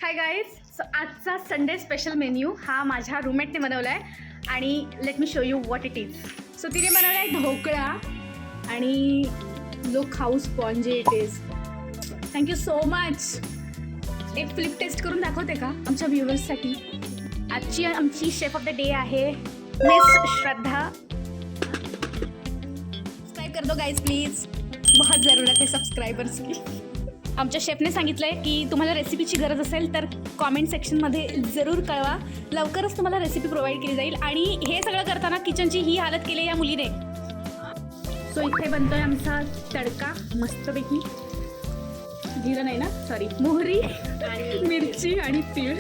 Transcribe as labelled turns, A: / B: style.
A: Hi guys. So आजचा Sunday special menu हा माझ्या रूममेटने बनवला आहे आणि let me show you what it is. So तिने बनवला आहे ढोकळा आणि जो खाऊ spongy it is. Thank you so much. एक फ्लिप टेस्ट करून दाखवते का आमच्या व्ह्युअर्ससाठी. आजची आमची शेफ ऑफ द डे आहे मिस श्रद्धा. सब्सक्राइब कर दो गाइज प्लीज, बहुत ज़रूरत है सब्सक्राइबर्स की. आमच्या शेफने सांगितलं आहे की तुम्हाला रेसिपीची गरज असेल तर कॉमेंट सेक्शनमध्ये जरूर कळवा. लवकरच तुम्हाला रेसिपी प्रोव्हाइड केली जाईल. आणि हे सगळं करताना किचनची ही हालत केली या मुलीने. सो इथे बनतोय आमचा तडका मस्तपैकी. जिरं नाही ना, सॉरी, मोहरी, मिरची आणि तीळ.